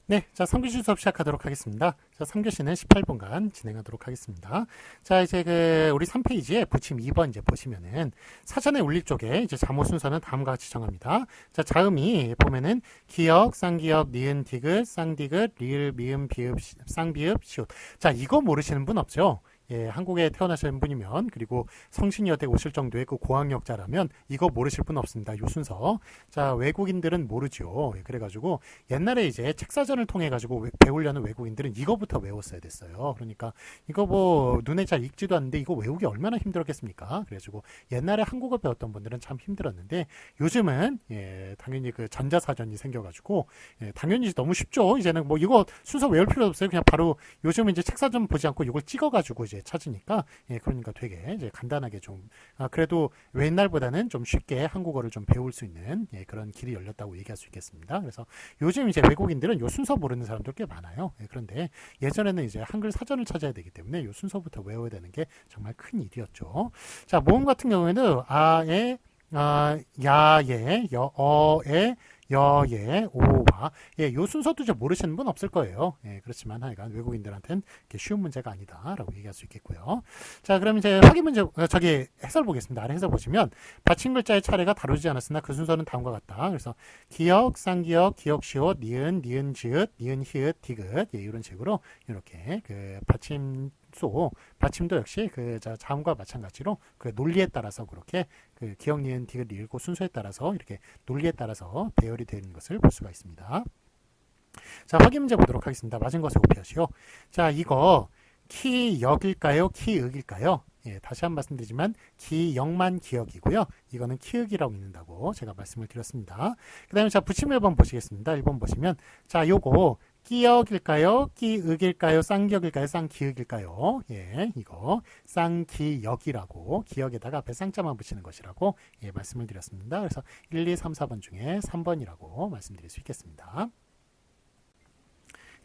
네, 자, 3교시 수업 시작하도록 하겠습니다. 자, 3교시는 18분간 진행하도록 하겠습니다. 자, 이제 우리 3페이지에 부침 2번 이제 보시면은 사전에 올릴 쪽에 이제 잠호 순서는 다음과 같이 정합니다. 자, 자음이 보면은 기역, 쌍기역, 니은, 디귿, 쌍디귿, 리을, 미음, 비읍, 쌍비읍, 시옷. 자, 이거 모르시는 분 없죠? 예, 한국에 태어나신 분이면 그리고 성신여대 오실 정도의 그 고학력자라면 이거 모르실 분 없습니다. 요 순서. 자, 외국인들은 모르죠. 예, 그래가지고 옛날에 이제 책사전을 통해 가지고 배우려는 외국인들은 이거부터 외웠어야 됐어요. 그러니까 이거 뭐 눈에 잘 읽지도 않는데 이거 외우기 얼마나 힘들었겠습니까? 그래가지고 옛날에 한국어 배웠던 분들은 참 힘들었는데 요즘은 예, 당연히 그 전자사전이 생겨가지고 예, 당연히 너무 쉽죠. 이제는 뭐 이거 순서 외울 필요 없어요. 그냥 바로 요즘은 이제 책사전 보지 않고 이걸 찍어가지고 이제 찾으니까 예, 그러니까 되게 이제 간단하게 좀 그래도 옛날보다는 좀 쉽게 한국어를 좀 배울 수 있는 예, 그런 길이 열렸다고 얘기할 수 있겠습니다. 그래서 요즘 이제 외국인들은 요 순서 모르는 사람들 꽤 많아요. 예, 그런데 예전에는 이제 한글 사전을 찾아야 되기 때문에 요 순서부터 외워야 되는 게 정말 큰 일이었죠. 자, 모음 같은 경우에는 아에 야에 어에 여예 오와 예, 요 순서도 이제 모르시는 분 없을 거예요. 예, 그렇지만 하여간 외국인들한테는 쉬운 문제가 아니다라고 얘기할 수 있겠고요. 자, 그럼 이제 확인 문제 저기 해설 보겠습니다. 아래 해설 보시면 받침 글자의 차례가 다루지 않았으나 그 순서는 다음과 같다. 그래서 기역, 쌍기역, 기역 시옷, 니은, 니은 지읒, 니은 히읗, 디귿 예, 이런 식으로 이렇게 그 받침도 역시 그 자음과 마찬가지로 그 논리에 따라서 그렇게 그 기역, 니은, 디귿, 리을고 순서에 따라서 이렇게 논리에 따라서 배열이 되는 것을 볼 수가 있습니다. 자, 확인 문제 보도록 하겠습니다. 맞은 것을 곱하시오. 자, 이거 키역일까요? 키윽일까요? 예, 다시 한 번 말씀드리지만 기역만 기역이고요. 이거는 키읔이라고 읽는다고 제가 말씀을 드렸습니다. 그 다음에 자, 부침 1번 보시겠습니다. 1번 보시면 자, 요거 끼역일까요? 끼윽일까요? 쌍기역일까요? 쌍기역일까요? 예, 이거 쌍기역이라고 기역에다가 앞에 쌍자만 붙이는 것이라고 예, 말씀을 드렸습니다. 그래서 1, 2, 3, 4번 중에 3번이라고 말씀드릴 수 있겠습니다.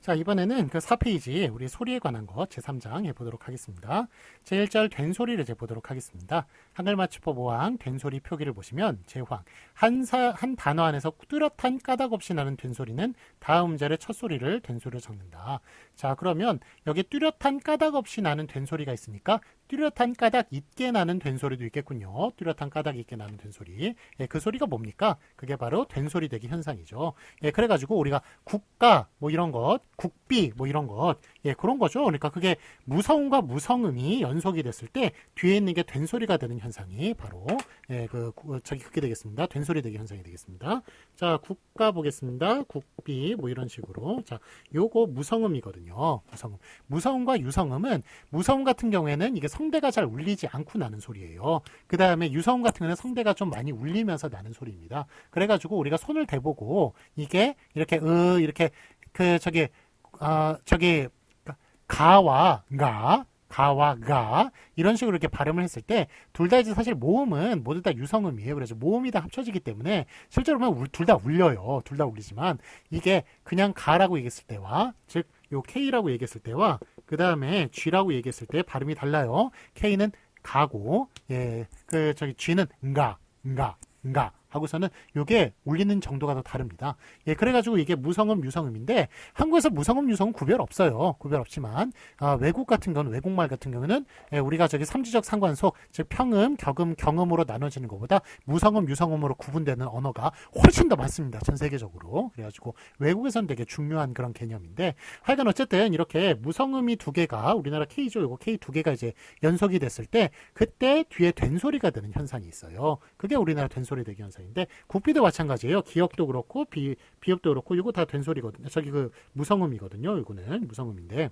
자, 이번에는 그 4페이지 우리 소리에 관한 것 제3장 해보도록 하겠습니다. 제1절 된 소리를 이제 보도록 하겠습니다. 한글 맞춤법 5항 된 소리 표기를 보시면 제황 한 단어 안에서 뚜렷한 까닭 없이 나는 된 소리는 다음 절의 첫 소리를 된 소리로 적는다. 자, 그러면 여기 뚜렷한 까닭 없이 나는 된 소리가 있으니까 뚜렷한 까닭 있게 나는 된 소리도 있겠군요. 뚜렷한 까닭 있게 나는 된 소리. 예, 그 소리가 뭡니까? 그게 바로 된 소리 되기 현상이죠. 예, 그래가지고 우리가 국가 뭐 이런 것, 국비 뭐 이런 것, 예, 그런 거죠. 그러니까 그게 무성음과 무성음이 연속이 됐을 때 뒤에 있는 게 된 소리가 되는 현상이 바로 예, 그게 되겠습니다. 된 소리 되기 현상이 되겠습니다. 자, 국가 보겠습니다. 국비 뭐 이런 식으로. 자, 요거 무성음이거든요. 무성음과 유성음은 무성음 같은 경우에는 이게 성대가 잘 울리지 않고 나는 소리예요. 그 다음에 유성음 같은 경우는 성대가 좀 많이 울리면서 나는 소리입니다. 그래가지고 우리가 손을 대보고 이게 이렇게 이렇게 가와 가 이런 식으로 이렇게 발음을 했을 때 둘 다 이제 사실 모음은 모두 다 유성음이에요. 그래서 모음이 다 합쳐지기 때문에 실제로 보면 둘 다 울려요. 둘 다 울리지만 이게 그냥 가라고 얘기했을 때와 즉 요 K라고 얘기했을 때와 그 다음에 G라고 얘기했을 때 발음이 달라요. K는 가고 예, G는 응가 하고서는 이게 울리는 정도가 더 다릅니다. 예, 그래가지고 이게 무성음, 유성음인데 한국에서 무성음, 유성음 구별 없어요. 구별 없지만 외국 같은 경우는 외국말 같은 경우는 예, 우리가 삼지적 상관속 즉 평음, 격음, 경음으로 나눠지는 것보다 무성음, 유성음으로 구분되는 언어가 훨씬 더 많습니다. 전 세계적으로. 그래가지고 외국에서는 되게 중요한 그런 개념인데 하여간 어쨌든 이렇게 무성음이 두 개가 우리나라 K죠. 이거 K 두 개가 이제 연속이 됐을 때 그때 뒤에 된 소리가 되는 현상이 있어요. 그게 우리나라 된 소리 되기 현상인데 국비도 마찬가지예요. 기역도 그렇고 비읍도 그렇고 이거 다 된 소리거든요. 무성음이거든요. 이거는 무성음인데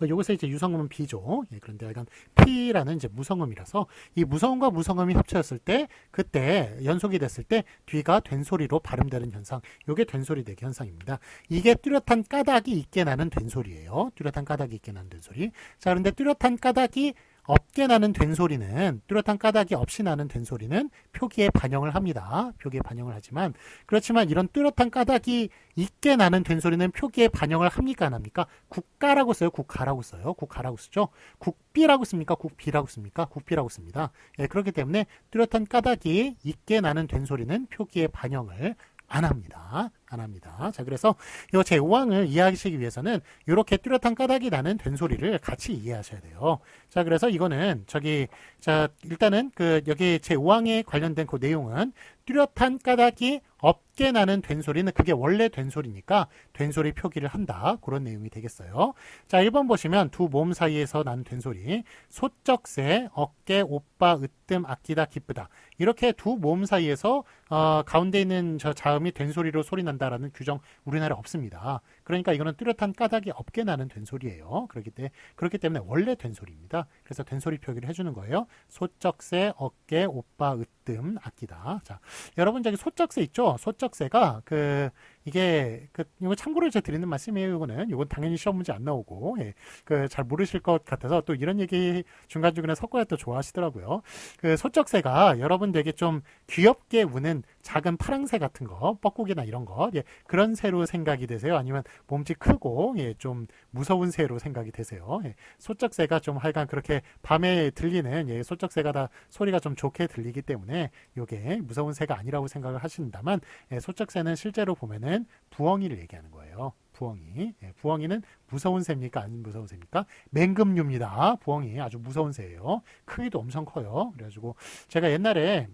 요것에 이제 유성음은 비죠. 예, 그런데 약간 P라는 이제 무성음이라서 이 무성음과 무성음이 합쳐졌을 때 그때 연속이 됐을 때 뒤가 된 소리로 발음되는 현상. 요게 된 소리 되기 현상입니다. 이게 뚜렷한 까닭이 있게 나는 된 소리예요. 뚜렷한 까닭이 있게 나는 된 소리. 자, 그런데 뚜렷한 까닭이 없게 나는 된 소리는 뚜렷한 까닭이 없이 나는 된 소리는 표기에 반영을 합니다. 표기에 반영을 하지만 그렇지만 이런 뚜렷한 까닭이 있게 나는 된 소리는 표기에 반영을 합니까 안 합니까? 국가라고 써요? 국가라고 써요? 국가라고 쓰죠? 국비라고 씁니까? 국비라고 씁니까? 국비라고 씁니다. 예, 그렇기 때문에 뚜렷한 까닭이 있게 나는 된 소리는 표기에 반영을 안 합니다. 안 합니다. 자, 그래서 이 제5항을 이해하시기 위해서는 이렇게 뚜렷한 까닭이 나는 된소리를 같이 이해하셔야 돼요. 자, 그래서 이거는 자, 일단은 여기 제5항에 관련된 그 내용은 뚜렷한 까닭이 없게 나는 된소리는 그게 원래 된소리니까 된소리 표기를 한다. 그런 내용이 되겠어요. 자, 1번 보시면 두 몸 사이에서 나는 된소리. 소쩍새, 어깨, 오빠, 으뜸, 아끼다, 기쁘다. 이렇게 두 몸 사이에서 가운데 있는 저 자음이 된소리로 소리 난다라는 규정 우리나라에 없습니다. 그러니까 이거는 뚜렷한 까닭이 없게 나는 된소리예요. 그렇기 때문에 원래 된소리입니다. 그래서 된소리 표기를 해주는 거예요. 소쩍새, 어깨, 오빠, 으뜸, 아끼다. 자, 여러분 저기 소쩍새 있죠? 소쩍새가 이거 참고로 제가 드리는 말씀이에요. 이건 당연히 시험 문제 안 나오고 잘 모르실 것 같아서 또 이런 얘기 중간중간에 섞어야 또 좋아하시더라고요. 소쩍새가 여러분 되게 좀 귀엽게 우는 작은 파랑새 같은 거, 뻐꾸기나 이런 거, 그런 새로 생각이 되세요? 아니면 몸집 크고 좀 무서운 새로 생각이 되세요? 소쩍새가 좀 하여간 그렇게 밤에 들리는 소쩍새가 다 소리가 좀 좋게 들리기 때문에 이게 무서운 새가 아니라고 생각을 하신다면 소쩍새는 실제로 보면은 부엉이를 얘기하는 거예요. 부엉이. 부엉이는 무서운 새입니까? 안 무서운 새입니까? 맹금류입니다. 부엉이 아주 무서운 새예요. 크기도 엄청 커요. 그래가지고 제가 옛날에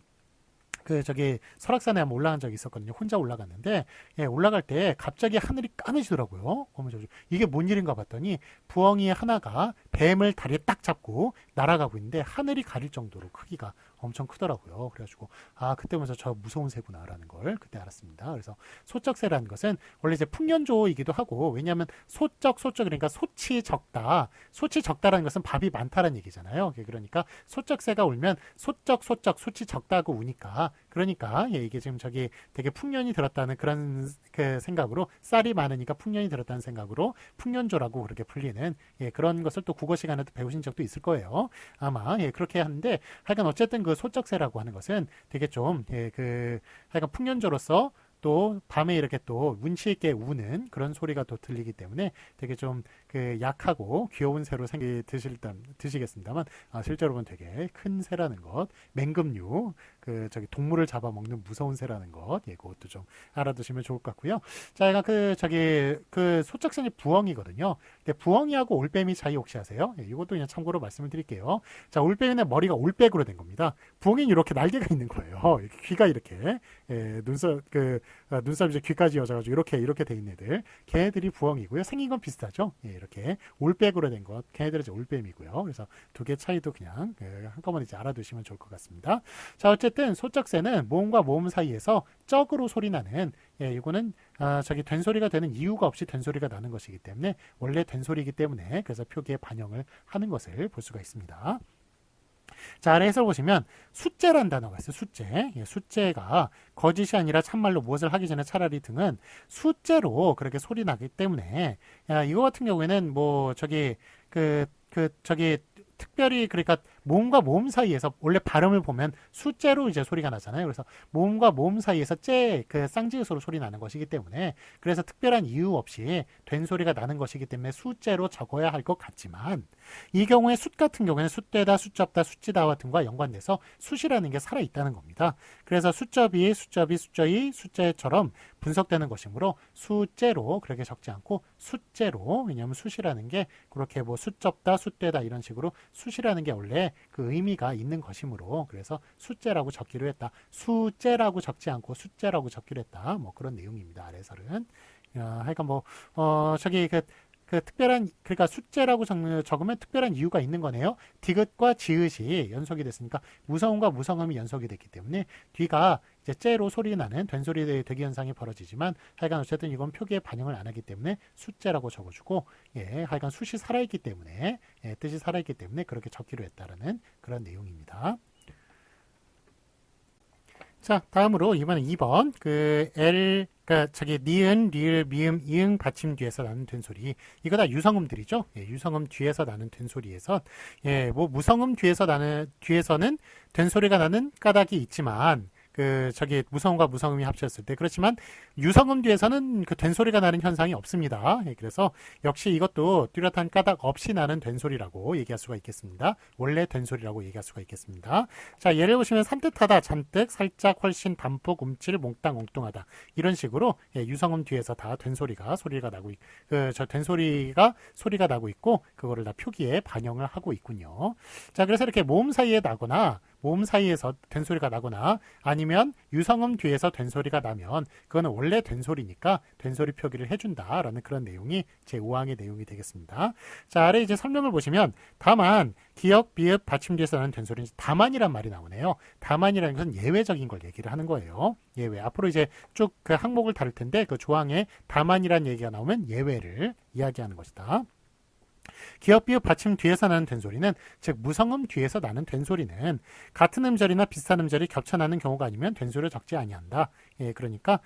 설악산에 한번 올라간 적이 있었거든요. 혼자 올라갔는데, 올라갈 때 갑자기 하늘이 까매지더라고요. 이게 뭔 일인가 봤더니, 부엉이 하나가 뱀을 다리에 딱 잡고 날아가고 있는데, 하늘이 가릴 정도로 크기가 엄청 크더라고요. 그래가지고, 그때부터 저 무서운 새구나라는 걸 그때 알았습니다. 그래서 소쩍새라는 것은 원래 이제 풍년조이기도 하고, 왜냐하면 소쩍, 그러니까 소치 적다. 소치 적다라는 것은 밥이 많다라는 얘기잖아요. 그러니까 소쩍새가 울면 소치 적다고 우니까, 그러니까 이게 지금 되게 풍년이 들었다는 그런 생각으로 쌀이 많으니까 풍년이 들었다는 생각으로 풍년조라고 그렇게 불리는 그런 것을 또 국어 시간에도 배우신 적도 있을 거예요. 아마 그렇게 하는데 하여간 어쨌든 그 소쩍새라고 하는 것은 되게 좀 하여간 풍년조로서 또 밤에 이렇게 또 운치 있게 우는 그런 소리가 또 들리기 때문에 되게 좀 약하고 귀여운 새로 드시겠습니다만 실제로 보면 되게 큰 새라는 것, 맹금류 동물을 잡아먹는 무서운 새라는 것, 그것도 좀 알아두시면 좋을 것 같고요. 자, 얘가 소쩍새는 부엉이거든요. 근데 부엉이하고 올빼미 차이 혹시 아세요? 이것도 그냥 참고로 말씀을 드릴게요. 자, 올빼미는 머리가 올백으로 된 겁니다. 부엉이는 이렇게 날개가 있는 거예요. 귀가 이렇게 눈썹 이제 귀까지 이어져가지고 이렇게 돼 있는 애들, 걔네들이 부엉이고요. 생긴 건 비슷하죠. 이렇게 올백으로 된 것, 걔네들은 이제 올빼미고요. 그래서 두 개 차이도 그냥 한꺼번에 이제 알아두시면 좋을 것 같습니다. 자, 어쨌든 소쩍새는 모음과 모음 사이에서 쩍으로 소리 나는, 이거는 된소리가 되는 이유가 없이 된소리가 나는 것이기 때문에 원래 된소리이기 때문에 그래서 표기에 반영을 하는 것을 볼 수가 있습니다. 자, 아래에서 보시면 숫재란 단어가 있어요. 숫재. 숫재가 거짓이 아니라 참말로 무엇을 하기 전에 차라리 등은 숫재로 그렇게 소리 나기 때문에 이거 같은 경우에는 특별히 그러니까 모음과 모음 사이에서 원래 발음을 보면 숫재로 이제 소리가 나잖아요. 그래서 모음과 모음 사이에서 쌍지읒으로 소리 나는 것이기 때문에 그래서 특별한 이유 없이 된 소리가 나는 것이기 때문에 숫재로 적어야 할 것 같지만 이 경우에 숫 같은 경우에는 숫되다, 숫접다, 숫지다와 등과 연관돼서 숫이라는 게 살아있다는 겁니다. 그래서 숫접이, 숫저이, 숫재처럼 분석되는 것이므로 숫재로 그렇게 적지 않고 숫재로, 왜냐하면 숫이라는 게 그렇게 숫접다, 숫되다 이런 식으로 숫이라는 게 원래 그 의미가 있는 것이므로 그래서 숫재라고 적기로 했다. 숫재라고 적지 않고 숫재라고 적기로 했다. 그런 내용입니다. 아래설은. 하여간 특별한, 그러니까 숫재라고 적으면 특별한 이유가 있는 거네요. 디귿과 지읒이 연속이 됐으니까 무성음과 무성음이 연속이 됐기 때문에 뒤가 이제 째로 소리 나는 된소리 대기 현상이 벌어지지만 하여간 어쨌든 이건 표기에 반영을 안 하기 때문에 숫재라고 적어주고 하여간 숫이 살아있기 때문에 뜻이 살아있기 때문에 그렇게 적기로 했다라는 그런 내용입니다. 자, 다음으로 이번엔 2번 니은, 리을, 미음, 이응 받침 뒤에서 나는 된소리. 이거 다 유성음들이죠. 유성음 뒤에서 나는 된소리에서 무성음 뒤에서는 된소리가 나는 까닭이 있지만 저기 무성음과 무성음이 합쳤을 때. 그렇지만 유성음 뒤에서는 그 된소리가 나는 현상이 없습니다. 예, 그래서 역시 이것도 뚜렷한 까닭 없이 나는 된소리라고 얘기할 수가 있겠습니다. 원래 된소리라고 얘기할 수가 있겠습니다. 자, 예를 보시면 산뜻하다, 잔뜩, 살짝, 훨씬, 담뿍, 움찔, 몽땅, 엉뚱하다. 이런 식으로 예, 유성음 뒤에서 다 된소리가 소리가 나고 저 된소리가 소리가 나고 있고 그거를 다 표기에 반영을 하고 있군요. 자, 그래서 이렇게 모음 사이에 나거나 모음 사이에서 된소리가 나거나 아니면 유성음 뒤에서 된소리가 나면 그거는 원래 된소리니까 된소리 표기를 해준다라는 그런 내용이 제5항의 내용이 되겠습니다. 자, 아래 이제 설명을 보시면 다만, 기역, 비읍, 받침 뒤에서 나는 된소리는 다만이란 말이 나오네요. 다만이라는 것은 예외적인 걸 얘기를 하는 거예요. 예외. 앞으로 이제 쭉 그 항목을 다룰 텐데 그 조항에 다만이란 얘기가 나오면 예외를 이야기하는 것이다. 기역, 비읍, 받침 뒤에서 나는 된소리는, 즉 무성음 뒤에서 나는 된소리는 같은 음절이나 비슷한 음절이 겹쳐 나는 경우가 아니면 된소리를 적지 아니한다. 예, 그러니까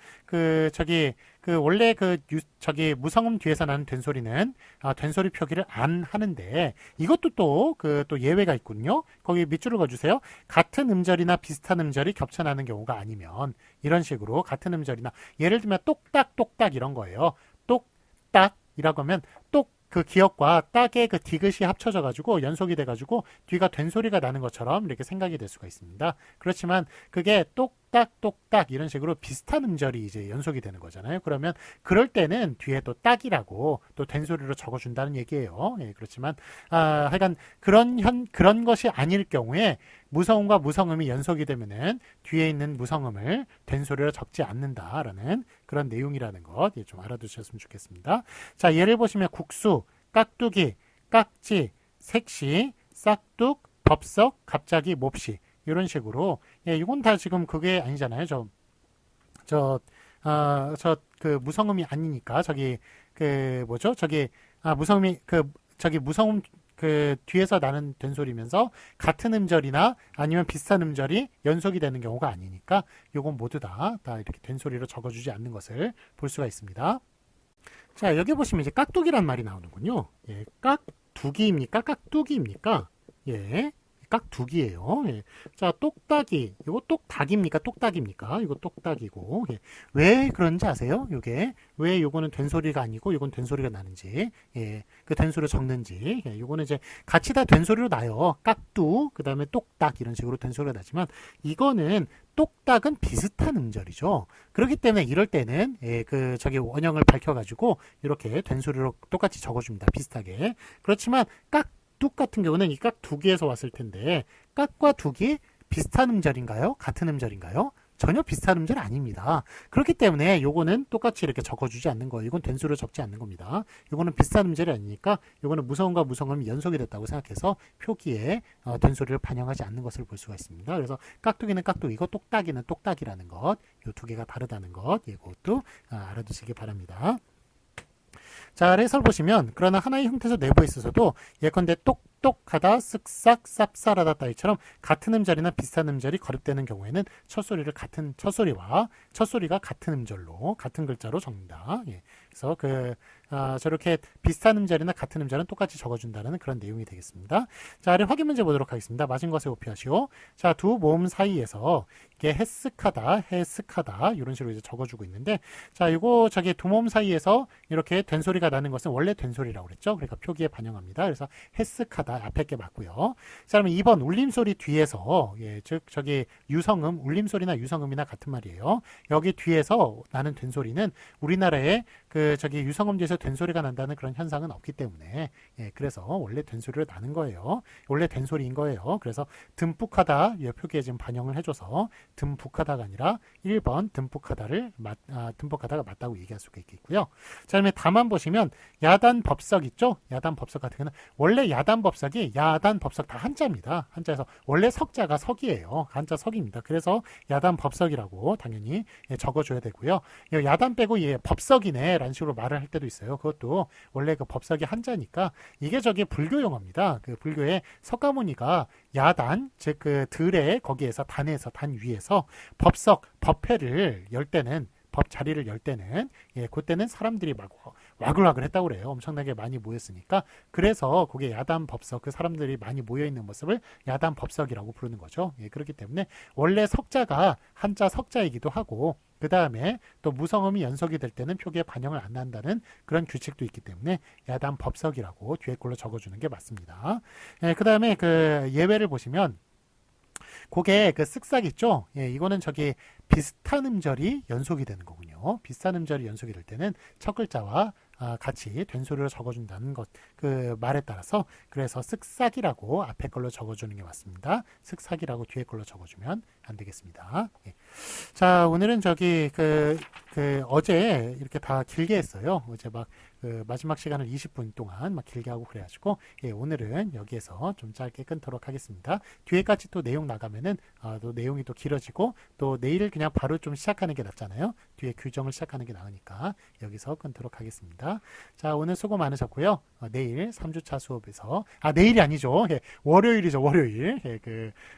원래 무성음 뒤에서 나는 된소리는 된소리 표기를 안 하는데 이것도 또 예외가 있군요. 거기 밑줄을 그어주세요. 같은 음절이나 비슷한 음절이 겹쳐 나는 경우가 아니면 이런 식으로 같은 음절이나 예를 들면 똑딱 똑딱 이런 거예요. 똑딱이라고 하면 그 기역과 딱의 그 디귿이 합쳐져 가지고 연속이 돼 가지고 뒤가 된소리가 나는 것처럼 이렇게 생각이 될 수가 있습니다. 그렇지만 그게 똑딱 똑딱 이런 식으로 비슷한 음절이 이제 연속이 되는 거잖아요. 그러면 그럴 때는 뒤에 또 딱이라고 또 된소리로 적어준다는 얘기예요. 예, 그렇지만 하여간 그런 것이 아닐 경우에 무성음과 무성음이 연속이 되면은 뒤에 있는 무성음을 된소리로 적지 않는다라는 그런 내용이라는 것 좀 알아두셨으면 좋겠습니다. 자, 예를 보시면 국수, 깍두기, 깍지, 색시, 싹둑, 덥석, 갑자기, 몹시 이런 식으로 예, 이건 다 지금 그게 아니잖아요. 그 무성음이 아니니까 무성음 그 뒤에서 나는 된소리면서 같은 음절이나 아니면 비슷한 음절이 연속이 되는 경우가 아니니까 요건 모두 다 이렇게 된소리로 적어주지 않는 것을 볼 수가 있습니다. 자, 여기 보시면 이제 깍두기란 말이 나오는군요. 예, 깍두기입니까? 깍두기입니까? 예, 깍두기예요. 예. 자, 똑딱이. 이거 똑딱입니까? 똑딱입니까? 이거 똑딱이고. 예. 왜 그런지 아세요? 왜 요거는 된소리가 아니고 요건 된소리가 나는지. 예. 그 된소리를 적는지. 예. 요거는 이제 같이 다 된소리로 나요. 깍두, 그다음에 똑딱 이런 식으로 된소리가 나지만 이거는 똑딱은 비슷한 음절이죠. 그렇기 때문에 이럴 때는 원형을 밝혀가지고 이렇게 된소리로 똑같이 적어줍니다. 비슷하게. 그렇지만 깍둑 같은 경우는 이 깍두기에서 왔을 텐데 깍과 둑이 비슷한 음절인가요? 같은 음절인가요? 전혀 비슷한 음절 아닙니다. 그렇기 때문에 요거는 똑같이 이렇게 적어주지 않는 거예요. 이건 된수로 적지 않는 겁니다. 요거는 비슷한 음절이 아니니까 요거는 무성음과 무성음이 연속이 됐다고 생각해서 표기에 된소리를 반영하지 않는 것을 볼 수가 있습니다. 그래서 깍두기는 깍두기고 똑딱이는 똑딱이라는 것, 요 두 개가 다르다는 것, 이것도 알아두시기 바랍니다. 자, 해설 보시면 그러나 하나의 형태소 내부에 있어서도 예컨대 똑똑하다, 쓱싹, 쌉쌀하다 따위처럼 같은 음절이나 비슷한 음절이 거듭되는 경우에는 첫소리가 같은 음절로 같은 글자로 적는다. 예. 그래서 저렇게 비슷한 음절이나 같은 음절은 똑같이 적어준다는 그런 내용이 되겠습니다. 자, 아래 확인 문제 보도록 하겠습니다. 맞은 것에 오피하시오. 자, 두 모음 사이에서 이게 해쓱하다 이런 식으로 이제 적어주고 있는데, 자, 이거 두 모음 사이에서 이렇게 된소리가 나는 것은 원래 된소리라고 그랬죠. 그러니까 표기에 반영합니다. 그래서 해쓱하다 앞에 게 맞고요. 자, 그러면 2번 울림소리 뒤에서 즉 유성음, 울림소리나 유성음이나 같은 말이에요. 여기 뒤에서 나는 된소리는 우리나라에 유성음 뒤에서 된소리가 난다는 그런 현상은 없기 때문에 그래서 원래 된소리로 나는 거예요. 원래 된소리인 거예요. 그래서 듬뿍하다 표기에 지금 반영을 해줘서 듬뿍하다가 아니라 1번 듬뿍하다가 맞다고 얘기할 수가 있겠고요. 자, 그다음에 다만 보시면 야단법석 있죠? 야단법석 같은 경우는 원래 야단법석이 야단법석 다 한자입니다. 한자에서 원래 석자가 석이에요. 한자 석입니다. 그래서 야단법석이라고 당연히 적어줘야 되고요. 야단 빼고 법석이네 라는 식으로 말을 할 때도 있어요. 그것도 원래 그 법석이 한자니까 이게 불교 용어입니다. 그 불교의 석가모니가 야단, 즉 들에 거기에서 단 위에서 법석, 법회를 열 때는 법 자리를 열 때는 그때는 사람들이 막 와글와글 했다고 그래요. 엄청나게 많이 모였으니까. 그래서 그게 야단 법석, 그 사람들이 많이 모여 있는 모습을 야단 법석이라고 부르는 거죠. 그렇기 때문에 원래 석자가 한자 석자이기도 하고, 그 다음에 또 무성음이 연속이 될 때는 표기에 반영을 안 한다는 그런 규칙도 있기 때문에 야단 법석이라고 뒤에 걸로 적어주는 게 맞습니다. 그 다음에 그 예외를 보시면 그게 그 쓱싹 있죠? 이거는 저기 비슷한 음절이 연속이 되는 거군요. 비슷한 음절이 연속이 될 때는 첫 글자와 같이 된소리로 적어준다는 것, 그 말에 따라서 그래서 쓱싹이라고 앞에 걸로 적어주는 게 맞습니다. 쓱싹이라고 뒤에 걸로 적어주면 안 되겠습니다. 자, 오늘은 저기 어제 이렇게 다 길게 했어요. 어제 막 그 마지막 시간을 20분 동안 막 길게 하고 그래가지고 오늘은 여기에서 좀 짧게 끊도록 하겠습니다. 뒤에까지 또 내용 나가면은 또 내용이 또 길어지고 또 내일 그냥 바로 좀 시작하는 게 낫잖아요. 뒤에 규정을 시작하는 게 나으니까 여기서 끊도록 하겠습니다. 자, 오늘 수고 많으셨고요. 내일 3주차 수업에서 내일이 아니죠. 월요일이죠. 월요일.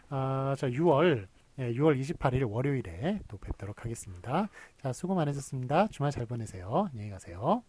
저 6월 28일 월요일에 또 뵙도록 하겠습니다. 자, 수고 많으셨습니다. 주말 잘 보내세요. 안녕히 가세요.